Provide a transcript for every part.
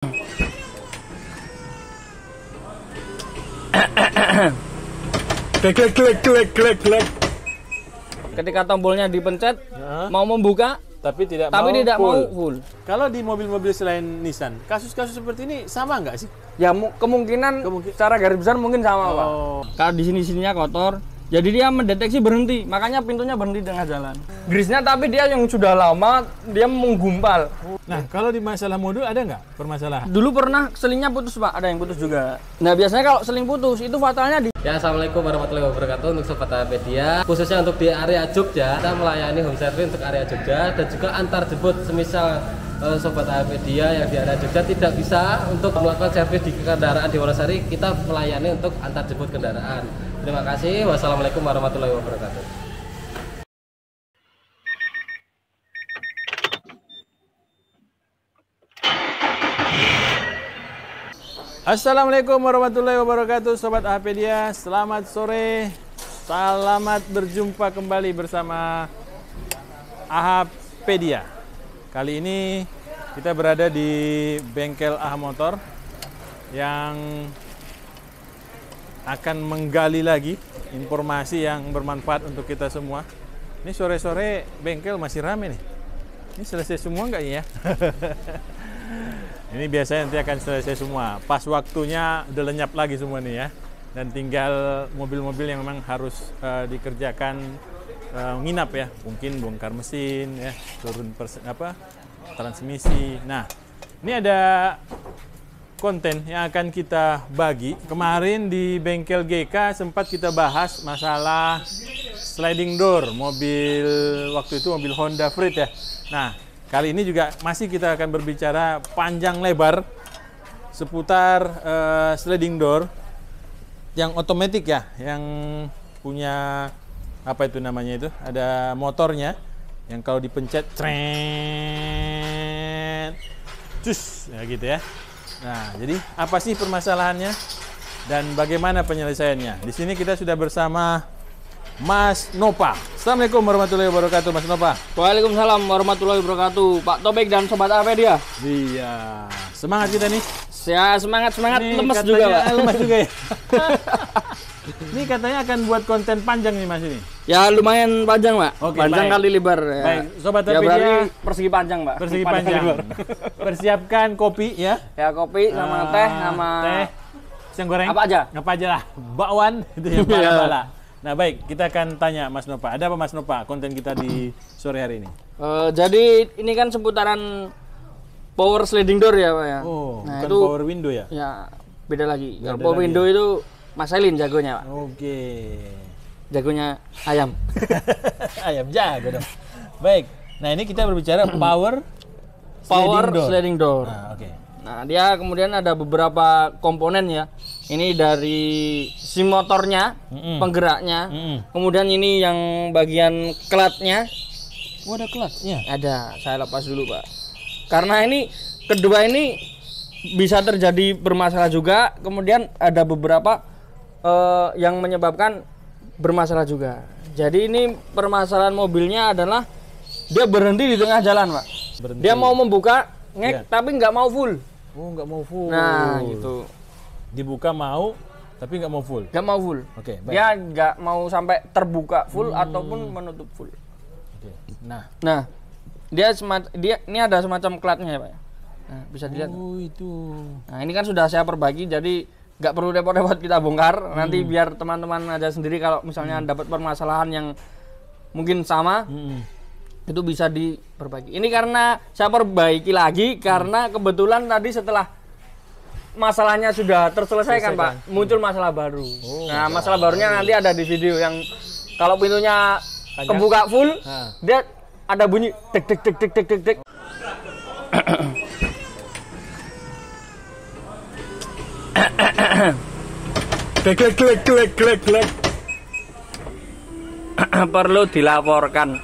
Klik. Ketika tombolnya dipencet, mau membuka, tapi tidak mau full. Kalau di mobil-mobil selain Nissan, kasus-kasus seperti ini sama nggak sih? Ya kemungkinan secara garis besar mungkin sama, Pak. Kalau di sininya kotor, jadi dia mendeteksi berhenti, makanya pintunya berhenti di tengah jalan. Grisnya tapi dia yang sudah lama, dia menggumpal. Nah, kalau di masalah modul ada nggak permasalahan? Dulu pernah selingnya putus, Pak, ada yang putus juga. Nah, biasanya kalau seling putus, itu fatalnya di... Ya, assalamualkum warahmatullahi wabarakatuh untuk Sobat AHpedia. Khususnya untuk di area Jogja, kita melayani home service untuk area Jogja dan juga antar jemput. Semisal Sobat AHpedia yang di area Jogja tidak bisa untuk melakukan servis di kendaraan di Wonosari, kita melayani untuk antar jemput kendaraan. Terima kasih. Wassalamualaikum warahmatullahi wabarakatuh. Assalamualaikum warahmatullahi wabarakatuh, Sobat AHpedia. Selamat sore. Selamat berjumpa kembali bersama AHpedia. Kali ini kita berada di bengkel AH Motor yang akan menggali lagi informasi yang bermanfaat untuk kita semua. Ini sore-sore bengkel masih rame nih. Ini selesai semua nggak ya? Ini biasanya nanti akan selesai semua. Pas waktunya udah lenyap lagi semua nih ya. Dan tinggal mobil-mobil yang memang harus dikerjakan nginap ya. Mungkin bongkar mesin ya, turun transmisi. Nah, ini ada konten yang akan kita bagi. Kemarin di bengkel GK sempat kita bahas masalah sliding door mobil, waktu itu mobil Honda Freed ya. Nah, kali ini juga masih kita akan berbicara panjang lebar seputar sliding door yang otomatis ya, yang punya apa itu namanya itu, ada motornya yang kalau dipencet cus ya gitu ya. Nah, jadi apa sih permasalahannya dan bagaimana penyelesaiannya? Di sini kita sudah bersama Mas Nopa. Assalamualaikum warahmatullahi wabarakatuh, Mas Nopa. Waalaikumsalam warahmatullahi wabarakatuh, Pak Topik dan Sobat AHpedia. Iya, semangat kita nih. Ya, semangat, Ini lemes juga, Pak. Lemes juga ya. Ini katanya akan buat konten panjang nih, Mas ini. Ya, lumayan panjang, Pak. Oke, panjang baik. kali lebar ya. Baik, Sobat ya, AHpedia. berarti persegi panjang, Pak. Persegi panjang. Persiapkan kopi ya. Ya, kopi sama teh sama pisang goreng. Apa aja? Apa aja lah. Bakwan itu yang bala-bala. Nah, baik, kita akan tanya Mas Nopa. Ada apa Mas Nopa konten kita di sore hari ini? Jadi ini kan seputaran power sliding door ya, Pak ya. Oh, nah, bukan itu power window ya? Ya, beda lagi. Beda Kalau power lagi. window itu Mas Elin jagonya, Pak. Oke. Jagonya ayam. Ayam jago dong. Baik. Nah, ini kita berbicara power sliding door. Nah, oke. Nah, dia kemudian ada beberapa komponen ya. Ini dari si motornya, penggeraknya. Kemudian ini yang bagian klatnya. Oh, ada kelasnya? Ada, saya lepas dulu, Pak. Karena ini kedua ini bisa terjadi bermasalah juga. Kemudian ada beberapa yang menyebabkan bermasalah juga. Jadi ini permasalahan mobilnya adalah dia berhenti di tengah jalan, Pak. Berhenti. Dia mau membuka ngek tapi nggak mau full. Oh, nggak mau full. Nah, gitu. Dibuka mau, tapi nggak mau full. Nggak mau full. Oke, baik. Dia nggak mau sampai terbuka full ataupun menutup full. Oke. Nah, dia ini ada semacam klatnya ya, Pak. Nah, bisa dilihat. oh itu. Nah, ini kan sudah saya perbagi, jadi nggak perlu repot-repot kita bongkar. Nanti biar teman-teman aja sendiri kalau misalnya dapat permasalahan yang mungkin sama, itu bisa diperbagi. Ini karena saya perbaiki lagi karena kebetulan tadi setelah masalahnya sudah terselesaikan, Pak, muncul masalah baru. Nah, masalah barunya nanti ada di video yang kalau pintunya kebuka full, dia ada bunyi tek tek tek tek tek tek tek. Klik. Perlu dilaporkan.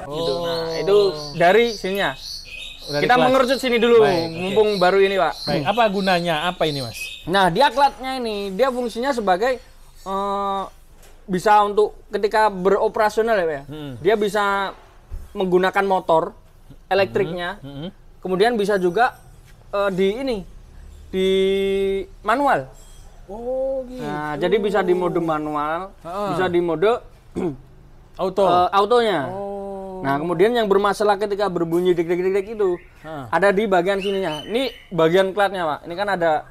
Gitu. Nah, itu dari sininya. Dari Kita kelas. mengerucut sini dulu, Baik, mumpung baru ini, Pak. Baik, apa gunanya? Apa ini, Mas? Nah, dia klatnya ini, dia fungsinya sebagai bisa untuk ketika beroperasional ya, Pak ya. Dia bisa menggunakan motor elektriknya. Kemudian bisa juga di manual. Oh, gitu. Nah, jadi bisa di mode manual, bisa di mode autonya. Oh. Nah, kemudian yang bermasalah ketika berbunyi dek itu ada di bagian sininya. Ini bagian klatnya, Pak. Ini kan ada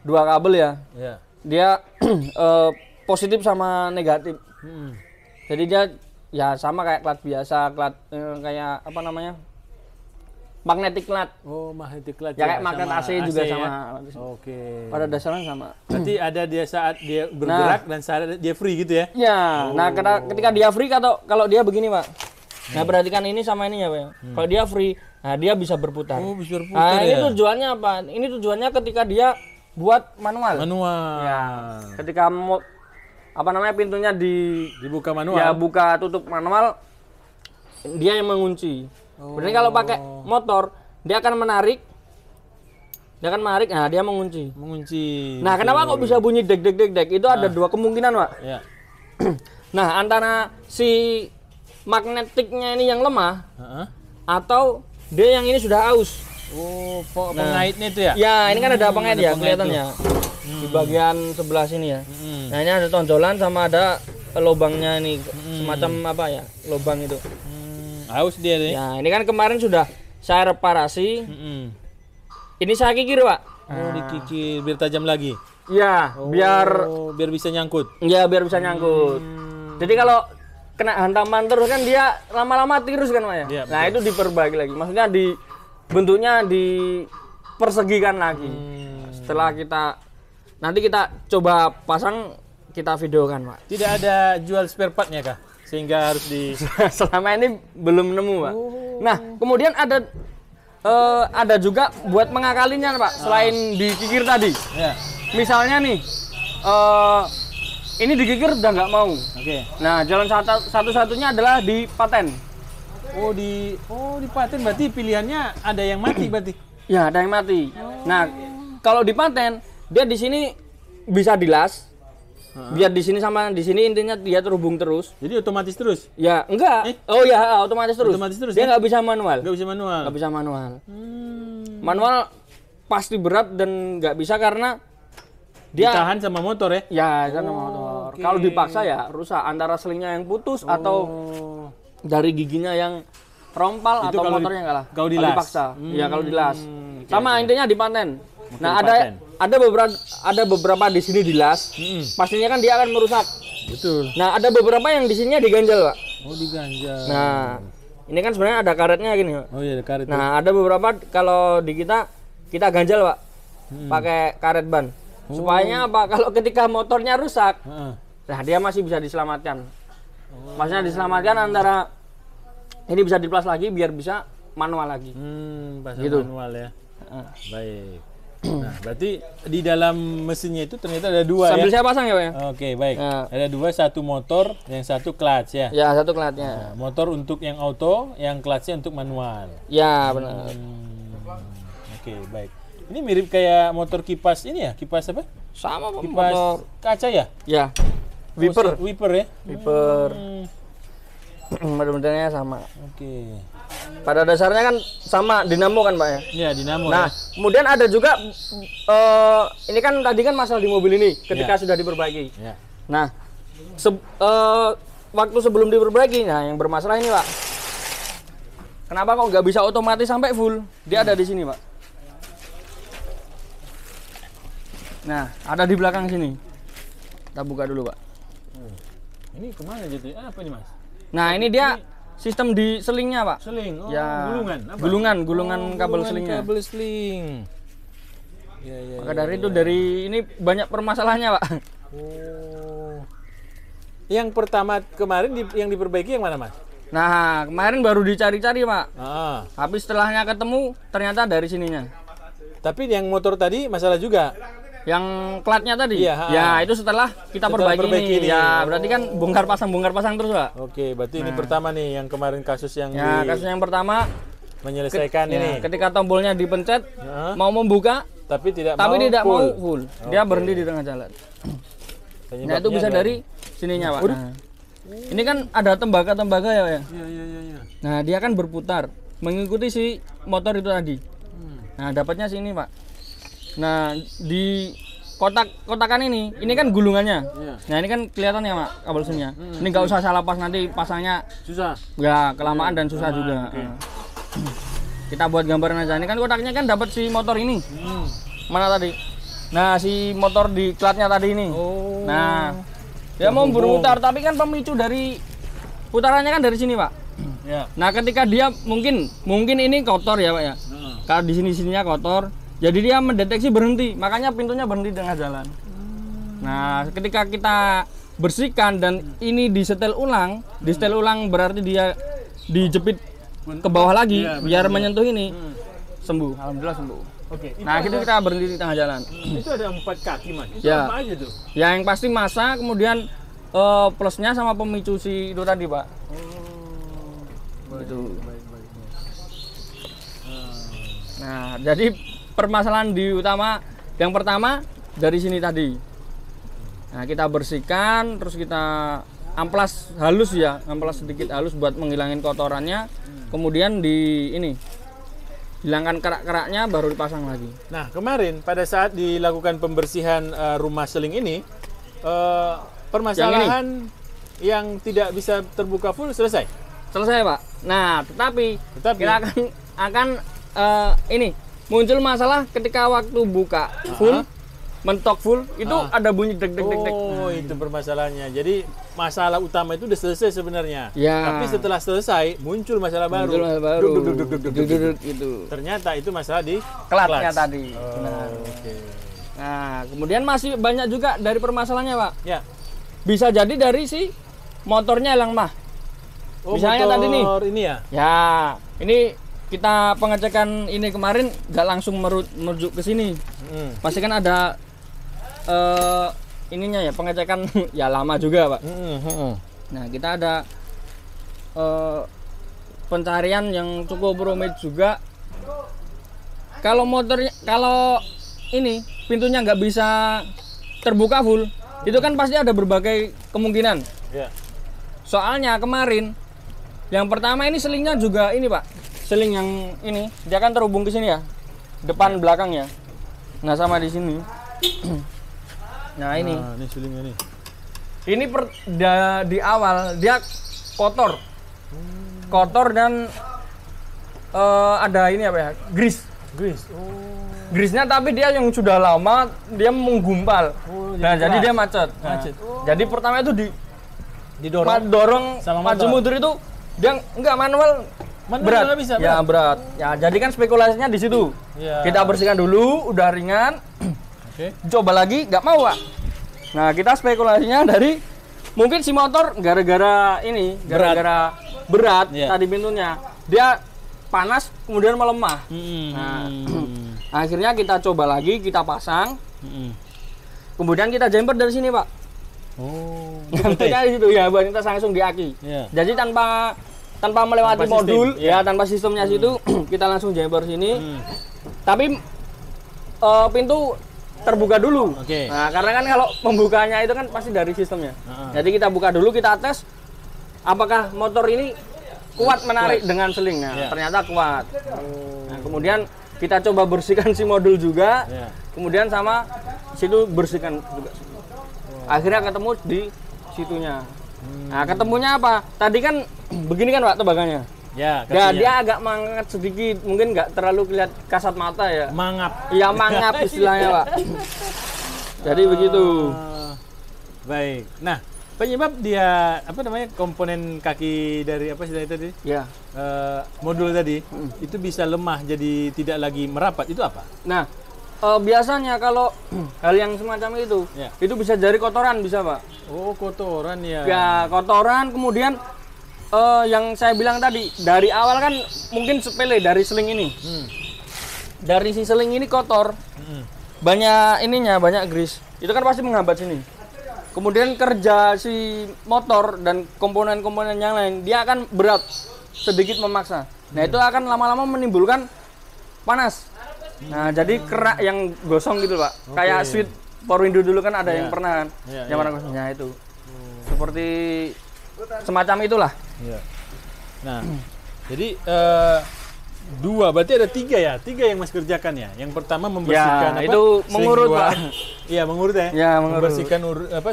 2 kabel ya. Ya. Dia positif sama negatif. Jadi dia ya sama kayak klat biasa, klat kayak apa namanya? Magnetic klat. Oh, magnetic klat. Ya kayak magnet AC juga ya? sama. Oke. Pada dasarnya sama. Berarti ada dia saat dia bergerak dan saat dia free gitu ya? Ya, nah ketika dia free atau kalau dia begini, Pak. Nah, perhatikan ini sama ini ya, Pak. Kalau dia free, nah dia bisa berputar. Oh, bisa berputar. Nah, ini ya? tujuannya apa? Ini tujuannya ketika dia buat manual. Manual. Ya. Ketika apa namanya pintunya dibuka manual. Ya, buka tutup manual, dia yang mengunci. Berarti kalau pakai motor, dia akan menarik. Nah dia mengunci. Nah, kenapa kok bisa bunyi dek? Itu ada 2 kemungkinan, Pak. Ya. Nah, antara si magnetiknya ini yang lemah atau dia yang ini sudah aus. Oh, pengaitnya itu ya? Ya, ini kan ada pengait ya, kelihatan ya. Di bagian sebelah sini ya. Nah, ini ada tonjolan sama ada lubangnya ini, semacam apa ya? Lubang itu. Aus dia nih. Ya, ini kan kemarin sudah saya reparasi. Ini saya kikir, Pak. Oh, dikikir biar tajam lagi. Ya, biar bisa nyangkut. Ya, biar bisa nyangkut. Jadi kalau kena hantaman terus kan dia lama-lama tirus kan, Pak ya. Ya, nah, itu diperbaiki lagi. Maksudnya bentuknya dipersegikan lagi. Setelah nanti kita coba pasang, kita videokan, Pak. Tidak ada jual spare partnya kah? Sehingga harus selama ini belum nemu, Pak. Nah, kemudian ada juga buat mengakalinya, Pak. Selain dikikir tadi. Ya. Misalnya nih, ini dikikir udah nggak mau. Oke. Nah, jalan satu-satunya adalah di paten. Oh, di paten berarti pilihannya ada yang mati berarti. Ya, ada yang mati. Nah, kalau di paten dia di sini bisa dilas. Biar di sini sama di sini intinya dia terhubung terus. Jadi otomatis terus? Ya, enggak. Oh ya, otomatis terus. Otomatis terus. Dia nggak bisa manual. Nggak bisa manual. Manual pasti berat dan nggak bisa karena dia ditahan sama motor ya? Ya, sama motor. Okay. Kalau dipaksa ya rusak, antara selingnya yang putus atau dari giginya yang rompal itu atau motornya enggak lah. Kalau dipaksa. Ya, kalau dilas. Sama okay. intinya di paten. Nah, ada beberapa di sini dilas. Pastinya kan dia akan merusak. Betul. Nah, ada beberapa yang di sininya diganjal, Pak. Oh, diganjal. Nah, ini kan sebenarnya ada karetnya gini, Pak. Oh iya, ada karet. Nah, ada beberapa kalau di kita ganjal, Pak. Pakai karet ban. Supaya apa? Kalau ketika motornya rusak, nah dia masih bisa diselamatkan. Maksudnya diselamatkan antara ini bisa diplas lagi biar bisa manual lagi. Gitu. Manual ya. Baik. Nah, berarti di dalam mesinnya itu ternyata ada 2 Sambil ya? saya pasang ya, Pak ya? Oke, baik. Nah. Ada 2, satu motor, yang satu clutch ya? Ya, satu clutchnya. Nah, motor untuk yang auto, yang clutchnya untuk manual. Ya, benar. Oke, baik. Ini mirip kayak motor kipas ini ya? Kipas apa? Sama, Pak. Kipas motor kaca ya? Ya. Wiper. Wiper ya? Wiper. Benar-benarnya sama. Oke. Pada dasarnya kan sama dinamo kan, Pak ya? Iya, dinamo. Nah, kemudian ada juga ini kan tadi kan masalah di mobil ini ketika sudah diperbaiki. Ya. Nah, waktu sebelum diperbaiki, nah yang bermasalah ini, Pak. Kenapa kok nggak bisa otomatis sampai full? Dia ada di sini, Pak. Nah, ada di belakang sini. Kita buka dulu, Pak. Ini kemana gitu? Apa ini, Mas? Nah, ini dia sistem di selingnya, Pak. Seling. Oh, ya. Gulungan. Apa? Gulungan kabel selingnya. Kabel seling. Ya, maka dari itu dari ini banyak permasalahannya, Pak. Oh. Yang pertama kemarin yang diperbaiki yang mana, Mas? Nah, kemarin baru dicari-cari, Pak. Tapi setelahnya ketemu ternyata dari sininya. Tapi yang motor tadi masalah juga. Yang klatnya tadi? Iya, ya, itu setelah kita perbaiki ini. Ya, berarti kan bongkar pasang terus, Pak. Oke, berarti ini pertama nih yang kemarin kasus yang kasus yang pertama menyelesaikan ini. Ketika tombolnya dipencet, mau membuka, tapi tidak mau full. Dia berhenti di tengah jalan. Nah, itu bisa dari sininya, Pak. Nah, ini kan ada tembaga ya, Pak ya? Iya. Nah, dia kan berputar mengikuti si motor itu tadi. Nah, dapatnya sini, Pak. Nah, di kotakan ini kan gulungannya. Iya. Nah, ini kan kelihatan ya, Pak, kabel sunya. Ini nggak usah salah pas, nanti pasangnya Susah. ya kelamaan dan susah juga. Oke. Kita buat gambaran aja. Ini kan kotaknya kan dapat si motor ini. Mana tadi? Nah, si motor di klatnya tadi ini. Oh. Nah, dia mau berputar, tapi kan pemicu dari putarannya kan dari sini, Pak. Ya. Nah, ketika dia mungkin ini kotor ya, Pak ya. Kalau di sininya kotor, jadi dia mendeteksi berhenti, makanya pintunya berhenti di tengah jalan. Nah, ketika kita bersihkan dan ini disetel ulang berarti dia dijepit ke bawah lagi biar menyentuh ini. Sembuh, alhamdulillah sembuh. Oke. Nah, gitu kita berhenti di tengah jalan. Itu ada 4 kaki, Mas. Itu Ya. apa aja tuh? Ya, yang pasti masa, kemudian plusnya sama pemicu si itu tadi, Pak. Gitu. Nah, jadi permasalahan yang pertama dari sini tadi. Nah, kita bersihkan, terus kita amplas sedikit halus buat menghilangin kotorannya. Kemudian hilangkan kerak-keraknya, baru dipasang lagi. Nah, kemarin pada saat dilakukan pembersihan rumah seling ini, permasalahan yang tidak bisa terbuka full selesai. Selesai, Pak. Nah, tetapi kita akan muncul masalah ketika waktu buka full, mentok full, itu ada bunyi deg. Oh, itu permasalahannya. Jadi masalah utama itu udah selesai sebenarnya. Ya. Tapi setelah selesai muncul masalah baru. Duduk, gitu. Ternyata itu masalah di Klatnya clutch. tadi. Oh, Benar. oke. Nah, kemudian masih banyak juga dari permasalahannya, Pak. Ya. Bisa jadi dari si motornya yang mah. Oh, Misalnya tadi nih. ini ya. Ya, ini kita pengecekan ini kemarin nggak langsung merujuk ke sini. Pasti kan ada ininya ya, pengecekan ya lama juga, Pak. Nah, kita ada pencarian yang cukup rumit juga. Kalau ini pintunya nggak bisa terbuka full, itu kan pasti ada berbagai kemungkinan. Ya. Soalnya kemarin yang pertama ini selingnya juga ini, Pak. Seling yang ini dia kan terhubung ke sini ya. Depan belakang ya. Nah, sama di sini. Nah, ini. Nah, ini selingnya nih. Ini di awal dia kotor. Kotor dan ada ini apa ya? Grease. Oh. Grease-nya tapi dia yang sudah lama dia menggumpal. Nah, jadi dia macet. Nah, jadi pertama itu didorong sama maju motor. mundur itu dia enggak manual berat. Nggak bisa, Ya, berat. Ya, jadi kan spekulasinya di situ. Ya. Kita bersihkan dulu, udah ringan. Oke. Coba lagi, nggak mau, Pak. Nah, kita spekulasinya dari mungkin si motor gara-gara berat Ya. tadi pintunya. Dia panas kemudian melemah. Nah, akhirnya kita coba lagi, kita pasang. Kemudian kita jumper dari sini, Pak. Oh. Nantinya di situ ya, buat kita langsung di aki. Ya. Jadi tanpa melewati Tanpa modul, sistem, ya tanpa sistemnya situ, kita langsung jumper sini. Tapi pintu terbuka dulu. Oke. Nah, karena kan kalau pembukanya itu kan pasti dari sistemnya. Jadi kita buka dulu, kita tes apakah motor ini kuat menarik dengan seling. Nah, ternyata kuat. Nah, kemudian kita coba bersihkan si modul juga. Ya. Kemudian sama situ bersihkan juga. Akhirnya ketemu di situnya. Nah, ketemunya apa? Tadi kan begini kan, Pak, tebakannya. Ya, Ya, dia agak mangap sedikit, mungkin nggak terlalu kelihatan kasat mata ya. mangap. Iya, mangap istilahnya, Pak. Jadi begitu. Baik. Nah, penyebab dia komponen kaki dari apa sih tadi? Ya. Modul tadi itu bisa lemah jadi tidak lagi merapat, itu apa? Nah, biasanya kalau hal yang semacam itu, itu bisa dari kotoran bisa, Pak. Oh, kotoran ya. Ya, kotoran, kemudian yang saya bilang tadi, dari awal kan mungkin sepele dari seling ini. Dari si seling ini kotor. Banyak grease. Itu kan pasti menghambat sini. Kemudian kerja si motor dan komponen-komponen yang lain, dia akan berat, sedikit memaksa. Nah, itu akan lama-lama menimbulkan panas. Nah, jadi kerak yang gosong gitu, Pak. Kayak switch Power Window dulu kan ada yang pernah kan. Yang warna gosongnya itu. Seperti semacam itulah. Nah, jadi 2, berarti ada 3 ya? 3 yang Mas kerjakan ya? Yang pertama membersihkan Ya, itu mengurut, Pak. Iya, mengurut ya? Ya, mengurut. Membersihkan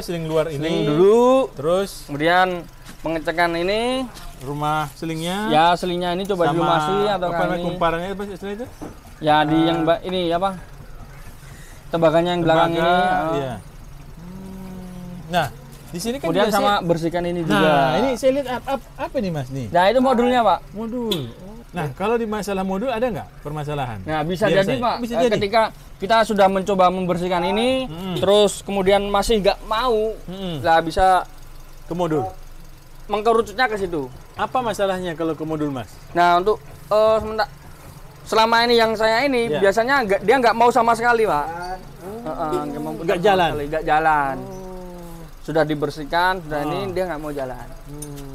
seling luar ini. Seling dulu, Terus kemudian pengecekan ini. rumah selingnya. Ya, selingnya ini coba dilumasi atau apa namanya ini. kumparannya apa istilah itu? Ya, di yang ini apa? Tebakannya yang belakang ini. Iya. Nah, di sini kan Kemudian biasanya- sama bersihkan ini juga. Nah, ini saya lihat apa nih Mas nih? Nah, itu modulnya, Pak. Modul. Nah, kalau di masalah modul ada nggak permasalahan? Nah, bisa Biasanya. jadi, Pak. Bisa jadi. Ketika kita sudah mencoba membersihkan ini, terus kemudian masih nggak mau, lah bisa Ke modul. mengkerucutnya ke situ. Apa masalahnya kalau ke modul Mas? Nah, untuk selama ini yang saya ini Ya. biasanya dia nggak mau sama sekali, Pak. Nggak jalan? Nggak jalan. Sudah dibersihkan, sudah ini dia nggak mau jalan.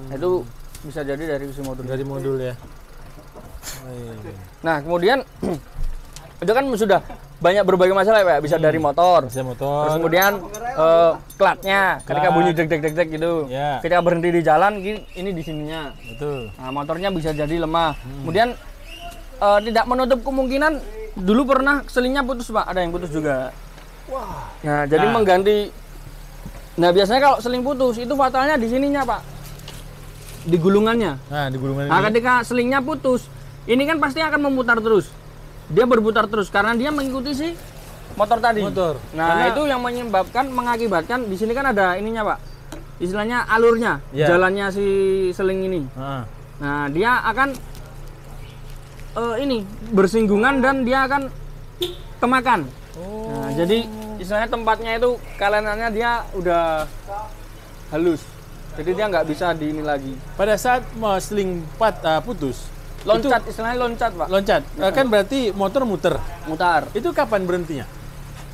Itu bisa jadi dari si modul. Dari modul ya. Nah, kemudian itu kan sudah banyak berbagai masalah ya, Pak. Bisa dari motor. Bisa Terus motor. kemudian klatnya ketika Klat. bunyi deg gitu. Ya. Ketika berhenti di jalan ini di sininya. Betul. Nah, motornya bisa jadi lemah. Kemudian tidak menutup kemungkinan dulu pernah selingnya putus, Pak. Ada yang putus juga. Wah. Nah, jadi Nah. mengganti. Nah, biasanya kalau seling putus itu fatalnya di sininya, Pak. Di gulungannya. Nah, di gulungan Nah, ini. ketika selingnya putus, ini kan pasti akan memutar terus. Dia berputar terus karena dia mengikuti si motor tadi. Motor. Nah, Karena- itu yang mengakibatkan di sini kan ada ininya, Pak. Istilahnya alurnya, Ya. jalannya si seling ini. Ah. Nah, dia akan ini bersinggungan dan dia akan kemakan. Nah, jadi istilahnya tempatnya itu kalenannya dia udah halus. Jadi dia nggak bisa di ini lagi. Pada saat mau seling putus, Loncat, istilahnya loncat, Pak. loncat. Kan berarti motor muter. Mutar. Itu kapan berhentinya?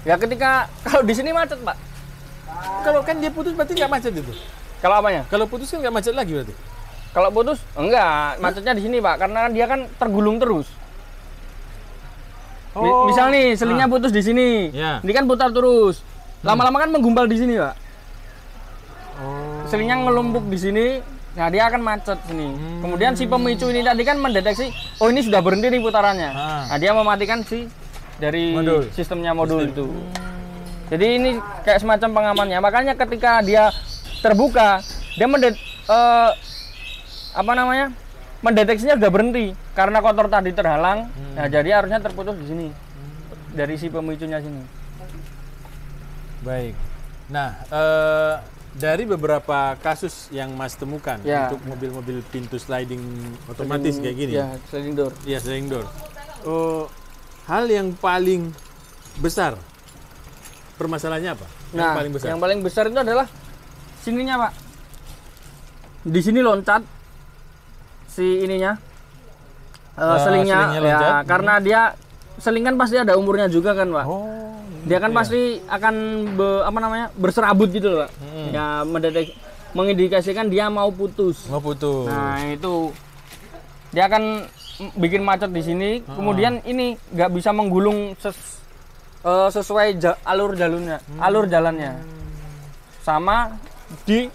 Ya ketika kalau di sini macet, Pak. Kalau kan dia putus berarti nggak macet itu. Kalau apanya? Kalau putus kan nggak macet lagi berarti. Kalau putus enggak, macetnya di sini, Pak, karena dia kan tergulung terus. Misal nih selingnya putus di sini. Ya. Ini kan putar terus. Lama-lama kan menggumpal di sini, Pak. Oh. Selingnya ngelumpuk di sini. Nah, dia akan macet sini. Kemudian si pemicu ini tadi kan mendeteksi, oh ini sudah berhenti nih putarannya. Nah, dia mematikan si dari Modul. sistemnya modul itu. Jadi ini kayak semacam pengamannya. Makanya ketika dia terbuka, dia mendeteksinya sudah berhenti karena kotor tadi terhalang. Nah, jadi harusnya terputus di sini. Dari si pemicunya sini. Baik. Nah, dari beberapa kasus yang Mas temukan Ya. untuk mobil-mobil pintu sliding otomatis kayak gini. Ya, sliding door. Iya, sliding door. Hal yang paling besar permasalahannya apa? Nah, yang paling besar itu adalah sininya, Pak. Di sini loncat si ininya, selingnya, selingnya ya, loncat. karena dia seling kan pasti ada umurnya juga kan, Pak. Oh, Dia kan pasti akan berserabut gitu loh, Pak. Ya, mengindikasikan dia mau putus. mau putus. Nah, itu dia akan bikin macet di sini. Kemudian ini nggak bisa menggulung sesuai alur jalannya. Sama di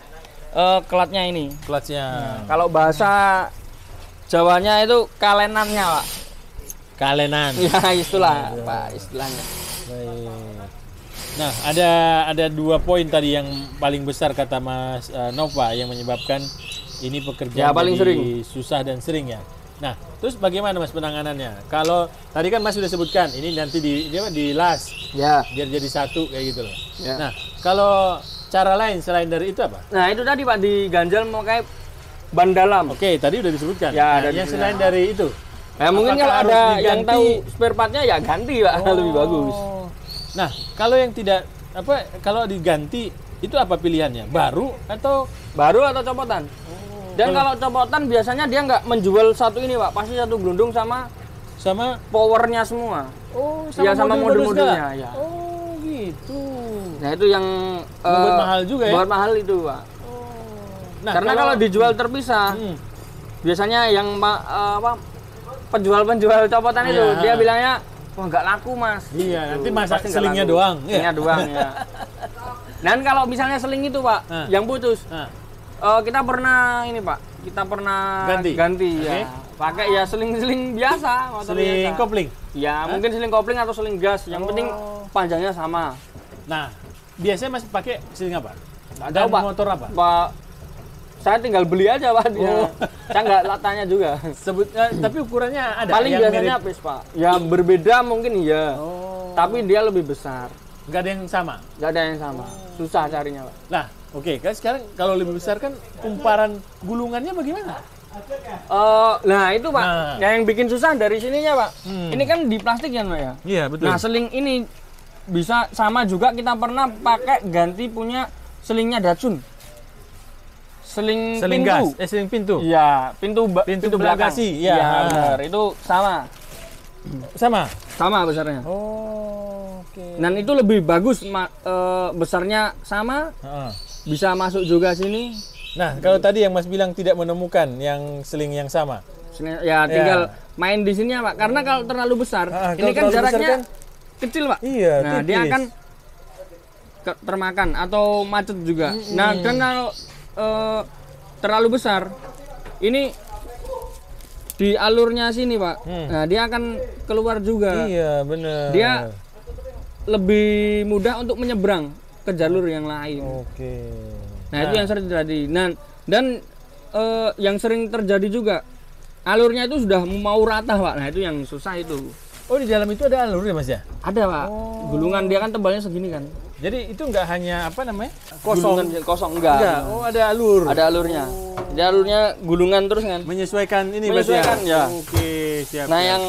klatnya ini. Clutch-nya. Kalau bahasa Jawanya itu kalenannya, Pak. Kalenan. Ya, itulah, Pak, istilahnya. Baik. Nah, ada 2 poin tadi yang paling besar kata Mas Nova yang menyebabkan ini pekerjaan Ya, paling jadi sering. susah dan sering ya. Nah, terus bagaimana Mas penanganannya? Kalau tadi kan Mas sudah sebutkan ini nanti di las Ya. biar jadi satu kayak gitu loh. Ya. Nah, kalau cara lain selain dari itu apa? Nah, itu tadi, Pak, diganjal memakai ban dalam. Oke, tadi udah disebutkan. Ya, Nah, ada yang di selain sini. dari itu. Nah, mungkin Apakah kalau harus ada diganti? yang tahu spare partnya ya ganti, Pak, lebih bagus. Nah, kalau yang tidak kalau diganti itu apa pilihannya? Baru atau Baru atau copotan? Dan kalau copotan biasanya dia nggak menjual satu ini, Pak, pasti satu gelundung sama sama powernya semua. Iya, sama modul-modulnya, ya. Oh, gitu. Nah, itu yang Membuat mahal juga ya? Buat mahal itu, Pak. Nah, Karena kalau dijual terpisah, biasanya yang penjual-penjual copotan itu Iya. dia bilangnya, wah nggak laku, Mas. Iya, nanti Tuh, masak pasti nggak selingnya laku. doang. Selingnya doang, ya. Dan kalau misalnya seling itu, Pak, yang putus, Nah, kita pernah ini, Pak, kita pernah Ganti? ganti ya. Oke. Pakai ya seling-seling biasa, motor Seling biasa. kopling. Ya, mungkin seling kopling atau seling gas. Yang penting panjangnya sama. Nah, biasanya Mas pakai seling apa? Nggak Dan tahu, Pak. motor apa? Pak, saya tinggal beli aja, Pak, dia. Oh. Saya nggak tanya juga. Tapi ukurannya ada Paling yang biasanya mirip? habis, Pak. Ya berbeda mungkin iya. Oh. Tapi dia lebih besar. Nggak ada yang sama. Nggak ada yang sama. Susah carinya, Pak. Nah, oke. Kan sekarang kalau lebih besar kan kumparan gulungannya bagaimana? Nah itu Pak, Nah. yang bikin susah dari sininya Pak. Ini kan di plastik ya Pak ya. Iya, betul. Nah seling ini bisa sama juga kita pernah pakai ganti punya selingnya Datsun. Seling seling pintu. gas, seling pintu. Iya, pintu Pintu belakang. bagasi, iya. Iya, benar. Itu sama. Sama. Besarnya. Oh, oke. Dan itu lebih bagus besarnya sama, Heeh. bisa masuk juga sini. Nah, kalau tadi yang Mas bilang tidak menemukan yang seling yang sama. Ya tinggal main di sini ya Pak. Karena kalau terlalu besar, ini kalau kan terlalu jaraknya besar kan- kecil Pak. Iya, Nah dia tipis. akan termakan atau macet juga. Nah dan kalau terlalu besar, ini di alurnya sini Pak. Nah dia akan keluar juga. Iya, benar. Dia lebih mudah untuk menyeberang ke jalur yang lain. Oke. Nah, itu yang sering terjadi. Nah, dan yang sering terjadi juga alurnya itu sudah mau rata, Pak. Nah, itu yang susah itu. Oh, di dalam itu ada alur ya, Mas ya? Ada, Pak. Gulungan dia kan tebalnya segini kan. Jadi itu nggak hanya apa namanya? Gulungan kosong enggak. Enggak. Oh, ada alur. Ada alurnya. Jadi alurnya gulungan terus kan. Menyesuaikan ini Menyesuaikan, berarti ya. Oke, siap. Nah, siap. yang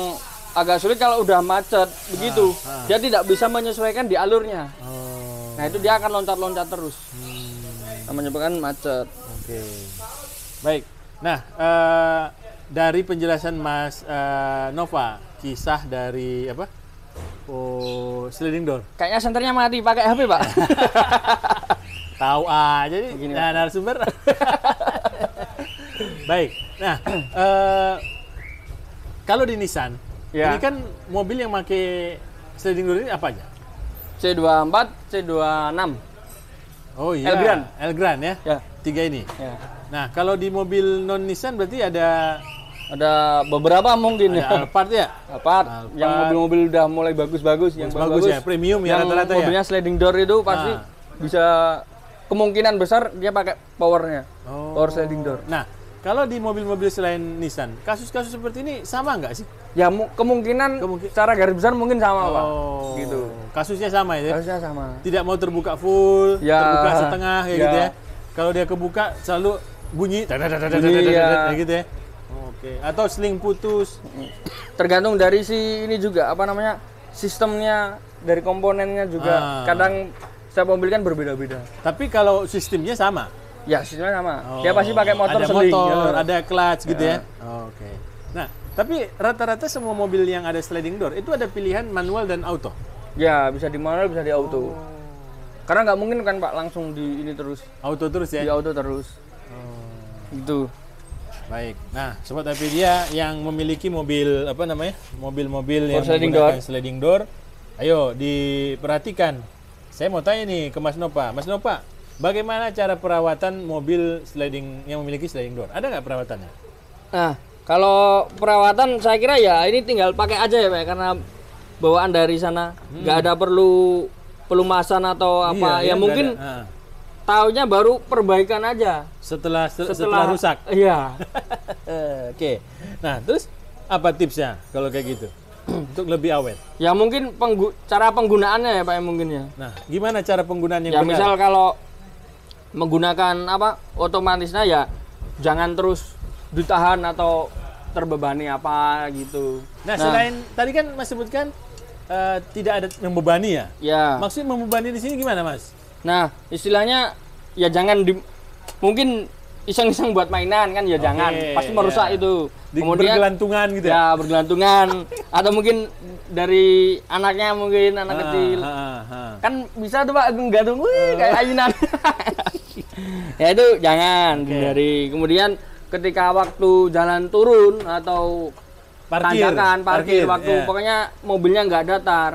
agak sulit kalau udah macet begitu. Dia tidak bisa menyesuaikan di alurnya. Oh, Nah, itu dia akan loncat-loncat terus. Menyebabkan macet. oke. Baik. Nah, dari penjelasan Mas Nova, kisah dari apa? Oh, sliding door. Kayaknya senternya mati pakai HP, Pak. Tahu aja nih. Begini, Nah, narasumber. Baik. Nah, kalau di Nissan, Ya. ini kan mobil yang pakai sliding door ini apa aja? C24, C26. Oh iya. Elgrand. Elgrand ya. Ya. 3 ini. Ya. Nah, kalau di mobil non Nissan berarti ada Ada beberapa mungkin ya. Alphard ya? Alphard, yang mobil-mobil udah mulai bagus-bagus, yang Bagus ya, premium ya yang rata-rata ya. mobilnya sliding door itu pasti bisa kemungkinan besar dia pakai powernya, power sliding door. Nah, kalau di mobil-mobil selain Nissan, kasus-kasus seperti ini sama nggak sih? Ya kemungkinan secara garis besar mungkin sama Pak. Oh, Gitu. Kasusnya sama ya? Harusnya sama. Tidak mau terbuka full, Ya. terbuka setengah kayak Ya. gitu ya. Kalau dia kebuka selalu bunyi, ya. kayak gitu ya. Oke, atau seling putus. Tergantung dari si ini juga apa namanya sistemnya dari komponennya juga. Kadang setiap mobil kan berbeda-beda. Tapi kalau sistemnya sama. Ya sistemnya sama. Dia pasti pakai motor ada seling. motor, Ya. ada clutch gitu ya. Oke. Nah, tapi rata-rata semua mobil yang ada sliding door itu ada pilihan manual dan auto. Ya bisa di manual bisa di auto. Karena nggak mungkin kan Pak langsung di ini terus. Auto terus ya. Di auto terus. Gitu. Baik. Nah, sobat Apedia yang memiliki mobil apa namanya? Mobil-mobil yang sliding menggunakan sliding door, ayo diperhatikan. Saya mau tanya nih ke Mas Nova. Mas Nova, bagaimana cara perawatan mobil sliding yang memiliki sliding door? Ada nggak perawatannya? Nah, kalau perawatan saya kira ya ini tinggal pakai aja ya Pak karena bawaan dari sana nggak ada perlu pelumasan atau apa. Iya, Ya mungkin nggak ada. taunya baru perbaikan aja. Setelah rusak. Iya. Oke. Nah, terus apa tipsnya kalau kayak gitu? Untuk lebih awet. Ya mungkin cara penggunaannya ya Pak ya mungkin ya. Nah, gimana cara penggunaan yang Ya benar? misal kalau menggunakan apa otomatisnya ya jangan terus ditahan atau terbebani apa gitu. Nah, selain tadi kan Mas sebutkan tidak ada membebani ya. Ya. Maksudnya membebani di sini gimana, Mas? Nah, istilahnya ya jangan mungkin iseng-iseng buat mainan kan ya jangan, pasti merusak itu. Kemudian bergelantungan gitu ya. Ya, bergelantungan atau mungkin dari anaknya mungkin anak kecil. Kan bisa tuh Pak gantung kayak ayunan. Ya itu jangan dihindari. Kemudian ketika waktu jalan turun atau tanjakan, parkir waktu pokoknya mobilnya nggak datar.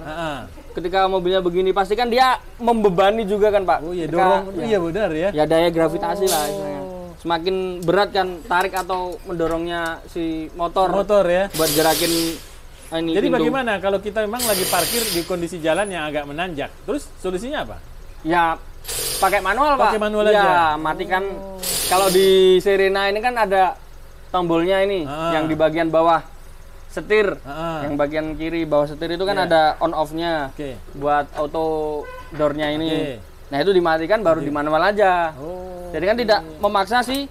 Ketika mobilnya begini pasti kan dia membebani juga kan Pak. Oh iya, Ketika, dorong. Iya benar ya. Ya daya gravitasi lah istilahnya. semakin berat kan tarik atau mendorongnya si motor ya. buat gerakin ini Jadi pintu. bagaimana kalau kita memang lagi parkir di kondisi jalan yang agak menanjak? Terus solusinya apa? Ya pakai manual, Pak. Pakai manual ya, aja. matikan. Kalau di Serena ini kan ada tombolnya ini yang di bagian bawah setir. Yang bagian kiri bawah setir itu kan ada on off-nya. Buat auto door-nya ini. Nah, itu dimatikan baru di manual aja. Jadi kan tidak memaksa si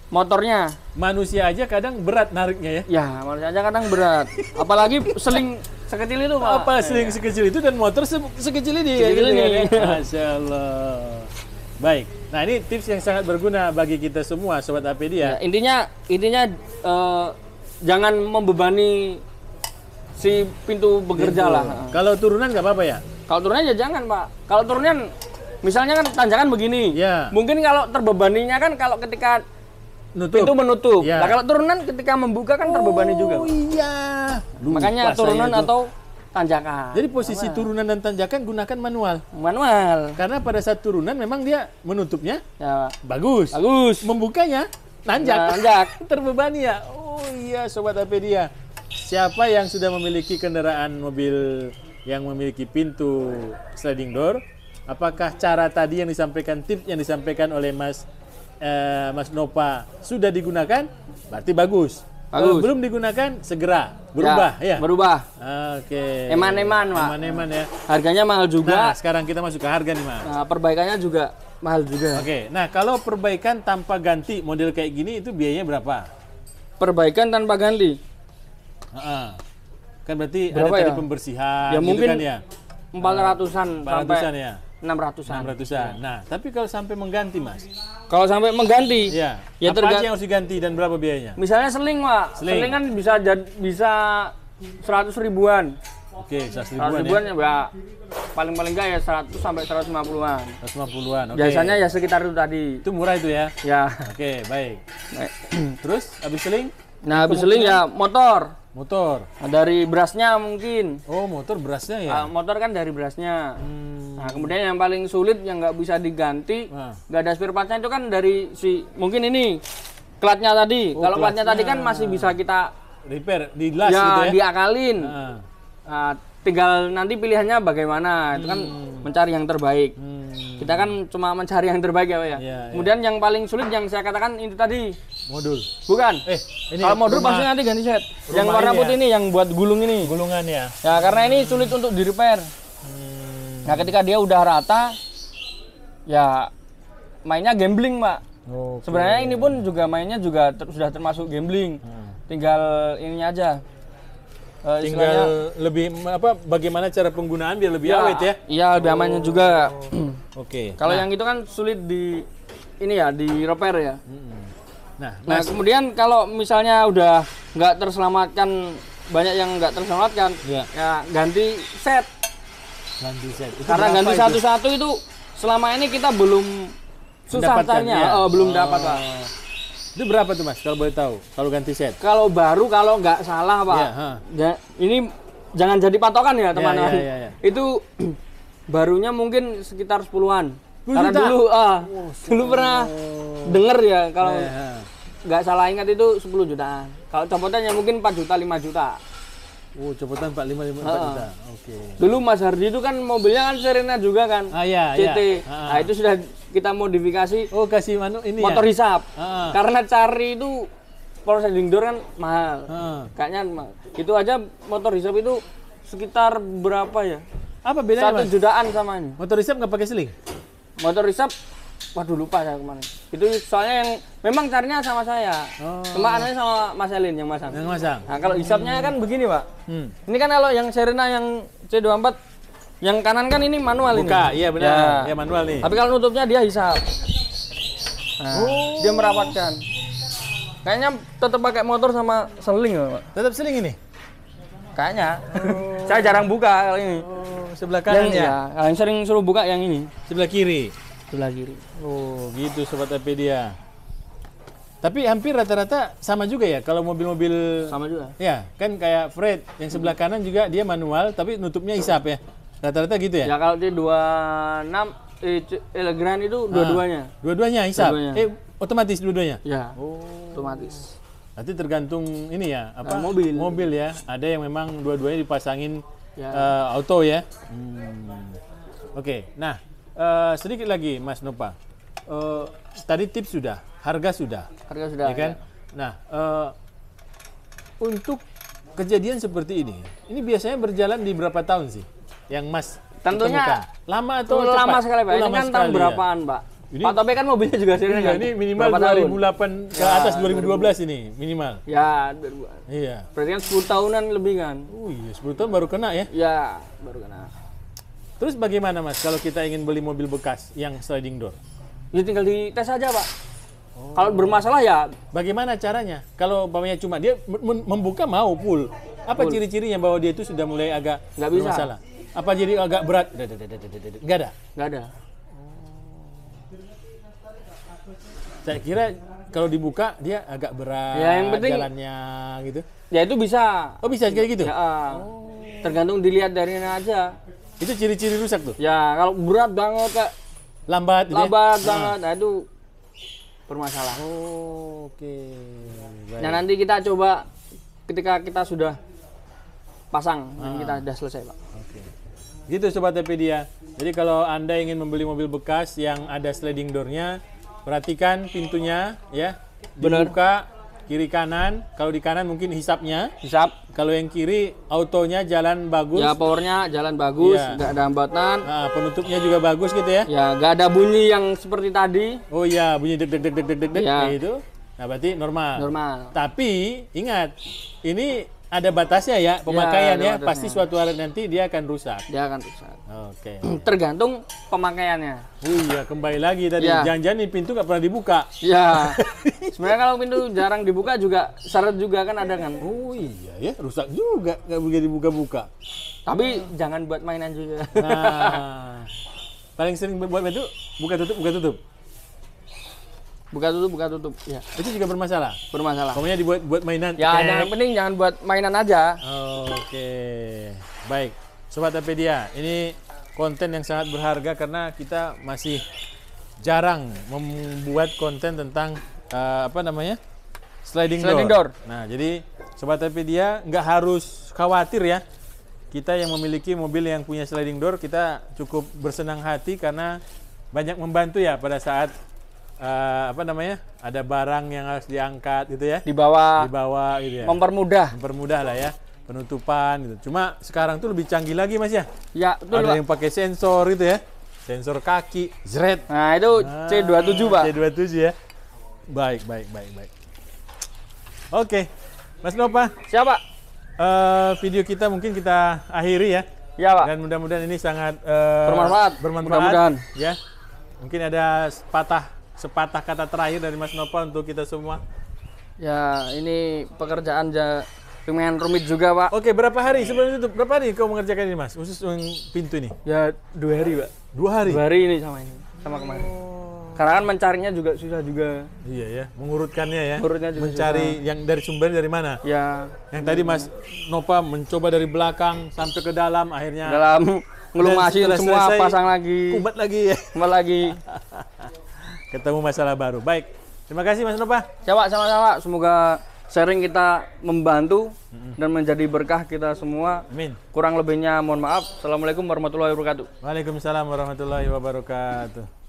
motornya. Manusia aja kadang berat nariknya ya. Ya, manusia aja kadang berat. Apalagi seling sekecil itu, Pak. Apa seling sekecil itu dan motor sekecil ini. Sekecil ini. Masya Allah. Baik. Nah, ini tips yang sangat berguna bagi kita semua, Sobat Apedia. Ya, intinya jangan membebani si pintu bekerja lah. Kalau turunan nggak apa-apa ya? Kalau turunan ya jangan, Pak. Kalau turunan misalnya kan tanjakan begini. Ya. Mungkin kalau terbebaninya kan kalau ketika Nutup. pintu menutup. Ya. Nah, kalau turunan ketika membuka kan terbebani juga. Oh iya. Makanya Lupa turunan saya itu. atau tanjakan. Jadi posisi turunan dan tanjakan gunakan manual. Manual. Karena pada saat turunan memang dia menutupnya Ya, bagus. bagus. Membukanya nanjak. Nanjak. Terbebani ya. Oh iya, Sobat Apedia. Siapa yang sudah memiliki kendaraan mobil yang memiliki pintu sliding door, apakah cara tadi yang disampaikan, tips yang disampaikan oleh Mas Nova sudah digunakan? Berarti bagus. Kalau belum digunakan, segera berubah ya. Berubah. Oke. Eman-eman, Pak. Eman-eman ya. Harganya mahal juga. Nah, sekarang kita masuk ke harga nih, Mas. Nah, perbaikannya juga mahal juga. Oke. Nah, kalau perbaikan tanpa ganti model kayak gini itu biayanya berapa? Perbaikan tanpa ganti. Kan berarti Berapa ada tadi ya? pembersihan Ya gitu mungkin kan ya. 400-an 400-an sampai ya. 600-an. 600-an. Nah, tapi kalau sampai mengganti, Mas. Kalau sampai mengganti, Ya. ya Apa aja yang harus diganti dan berapa biayanya? misalnya seling, Pak. Seling. Seling kan bisa 100 ribuan. Oke, 100 100 ribuan ribuan ya. ya, paling enggak ya 100 sampai 150-an. 150-an. Oke. Biasanya ya sekitar itu tadi. Itu murah itu ya. Ya. Oke, baik. Terus habis seling Nah, habis seling ya motor. motor. Nah, dari berasnya mungkin. Oh, motor berasnya ya. Motor kan dari berasnya. Nah, kemudian yang paling sulit yang nggak bisa diganti, nggak ada spare partnya itu kan dari si mungkin ini klatnya tadi. Kalau klatnya tadi kan masih bisa kita repair, dilas ya, gitu ya. diakalin. Nah, tinggal nanti pilihannya bagaimana. Itu kan mencari yang terbaik. Kita kan cuma mencari yang terbaik ya, Pak ya. Iya, Kemudian yang paling sulit yang saya katakan itu tadi. Modul. Bukan. Ini Kalau modul rumah- pasti nanti ganti set. Yang rumah warna ini putih ini yang buat gulung ini. Gulungan ya. Ya, karena ini sulit untuk di repair. Nah, ketika dia udah rata, ya mainnya gambling, Pak. Oke. Sebenarnya ini pun juga mainnya juga sudah termasuk gambling. Tinggal ininya aja. Tinggal lebih bagaimana cara penggunaan biar lebih awet ya. Iya, lebih amannya juga. Oke. Kalau yang itu kan sulit di ini ya, di repair ya. Nah, Nah, kemudian kalau misalnya udah nggak terselamatkan, banyak yang nggak terselamatkan, ya, ganti set. ganti set. Itu Karena berapa ganti itu? satu-satu itu selama ini kita belum susah Mendapatkan, carinya. ya? Belum dapat, Pak. Itu berapa tuh, Mas, kalau boleh tahu? Kalau ganti set? Kalau baru, kalau nggak salah, Pak. Ini jangan jadi patokan ya, teman-teman. ya. Itu barunya mungkin sekitar 10-an. 10 Karena juta? dulu pernah denger ya, kalau Ya. nggak salah ingat itu 10 jutaan. Kalau copotannya mungkin 4 juta, 5 juta. Oh, copotan 4 juta. Oke. Dulu Mas Hardi itu kan mobilnya kan Serena juga kan. Iya, CT. iya. Nah, itu sudah kita modifikasi Oh, kasih ini motor ya? hisap. Ah. Karena cari itu power sliding door kan mahal. Kayaknya itu aja motor hisap itu sekitar berapa ya? Apa bedanya, 1 Mas? jutaan sama ini. Motor hisap nggak pakai seling? Motor hisap, waduh lupa saya kemarin. Itu soalnya yang memang carinya sama saya. Cuma anaknya sama Mas Elin yang masang. Yang masang? Nah, kalau hisapnya kan begini, Pak. Ini kan kalau yang Serena yang C24 yang kanan kan ini manual Buka, ini. iya benar. Ya, manual nih. Tapi kalau nutupnya dia hisap. Nah, dia merapatkan. Kayaknya tetap pakai motor sama seling, Pak. Tetap seling ini? Kayaknya. Saya jarang buka kalau ini. Sebelah kanan Yang, ya? yang sering suruh buka yang ini, Sebelah kiri? sebelah kiri. Oh, gitu Sobat Apedia. Tapi hampir rata-rata sama juga ya kalau mobil-mobil. Sama juga. Ya, kan kayak Fred yang sebelah kanan juga dia manual tapi nutupnya hisap ya. Rata-rata gitu ya? Ya kalau di 26 Elegran itu dua-duanya. Dua-duanya hisap. Dua-duanya. otomatis dua-duanya? Ya, otomatis. Nanti tergantung ini ya, apa? Mobil. Mobil ya. Ada yang memang dua-duanya dipasangin Ya. auto ya. Oke. Nah, sedikit lagi Mas Nova. Tadi tips sudah, harga sudah. Harga sudah. Ya kan? Ya. Nah, untuk kejadian seperti ini biasanya berjalan di berapa tahun sih? Yang Mas Tentunya ketemukan? Lama atau cepat? lama sekali, Pak. Ini Lama kan tahun sekali, ya? berapaan, Pak? Ini- Pak Tope kan mobilnya juga sering Iya, kan? ini minimal Berapa tahun? 2008 ke Ya, atas 2012 ini minimal. Ya, Iya. berarti kan 10 tahunan lebih kan? Oh iya, 10 tahun baru kena ya. Ya, baru kena. Terus bagaimana Mas kalau kita ingin beli mobil bekas yang sliding door? Ya tinggal dites aja, Pak. Kalau bermasalah ya Bagaimana caranya? Kalau umpamanya cuma dia membuka mau full. Apa ciri-cirinya bahwa dia itu sudah mulai agak Nggak bisa. bermasalah? Apa jadi agak berat? Enggak ada. nggak ada. Saya kira kalau dibuka dia agak berat Ya, yang penting- jalannya gitu. Ya itu bisa. Oh bisa kayak gitu? Ya, tergantung dilihat dari mana aja. Itu ciri-ciri rusak tuh? Ya, kalau berat banget, Kak, Lambat gitu ya? lambat banget, nah itu bermasalah. Oh, oke. Baik. Nah, nanti kita coba ketika kita sudah pasang, dan kita sudah selesai, Pak. Oke. Gitu Sobat Topedia. Jadi kalau Anda ingin membeli mobil bekas yang ada sliding door-nya, perhatikan pintunya ya. Benar. Dibuka kiri kanan. Kalau di kanan mungkin hisapnya. Hisap. Kalau yang kiri autonya jalan bagus. Ya, powernya jalan bagus, Iya. nggak ada hambatan. Nah, penutupnya juga bagus gitu ya. Ya, nggak ada bunyi yang seperti tadi. Oh iya, bunyi deg deg deg deg deg deg Iya. kayak itu. Nah, berarti normal. Normal. Tapi ingat, ini ada batasnya ya pemakaian ada ya. batasnya. Pasti suatu hari nanti dia akan rusak. Dia akan rusak. Oke. Tergantung pemakaiannya. Oh iya, kembali lagi tadi. Ya. Jangan-jangan ini pintu nggak pernah dibuka. Ya. Sebenarnya kalau pintu jarang dibuka juga seret juga kan ada kan. Oh iya ya, rusak juga nggak boleh dibuka-buka. Tapi jangan buat mainan juga. Nah, paling sering buat itu buka tutup, buka tutup. Buka tutup. Ya, Itu juga bermasalah. bermasalah. Pokoknya dibuat buat mainan. Ya, yang penting jangan buat mainan aja. Oke, baik. Sobat Topedia, ini konten yang sangat berharga karena kita masih jarang membuat konten tentang sliding door. Nah, jadi Sobat Topedia nggak harus khawatir ya. Kita yang memiliki mobil yang punya sliding door, kita cukup bersenang hati karena banyak membantu ya pada saat ada barang yang harus diangkat gitu ya. Dibawa Dibawa gitu ya. mempermudah. Lah ya penutupan gitu. Cuma sekarang tuh lebih canggih lagi Mas ya. Ya, betul, Ada Pak. yang pakai sensor gitu ya. Sensor kaki, zret. Nah, itu C27, Pak. C27 ya. Baik. Oke. Mas Nova, Siapa? video kita mungkin kita akhiri ya. Ya, Pak. Dan mudah-mudahan ini sangat Bermanfaat. Mudah-mudahan. Ya. Mungkin ada sepatah kata terakhir dari Mas Nova untuk kita semua. Ya, ini pekerjaan lumayan rumit juga, Pak. Oke, berapa hari sebelum itu? Berapa hari kau mengerjakan ini, Mas? Khusus yang pintu ini? Ya, 2 hari, Pak. 2 hari. 2 hari ini sama kemarin. Karena kan mencarinya juga susah juga. Iya ya, mengurutkannya ya. Mengurutnya juga mencari yang dari sumber dari mana? Ya, Yang tadi Mas Nova mencoba dari belakang sampai ke dalam, akhirnya dalam ngelumasin setelah semua, selesai, pasang lagi, kumat lagi ya. kumat lagi. Ketemu masalah baru. Baik, terima kasih Mas Nova. Coba sama-sama, semoga sharing kita membantu dan menjadi berkah kita semua. Amin. Kurang lebihnya mohon maaf. Assalamualaikum warahmatullahi wabarakatuh. Waalaikumsalam warahmatullahi wabarakatuh.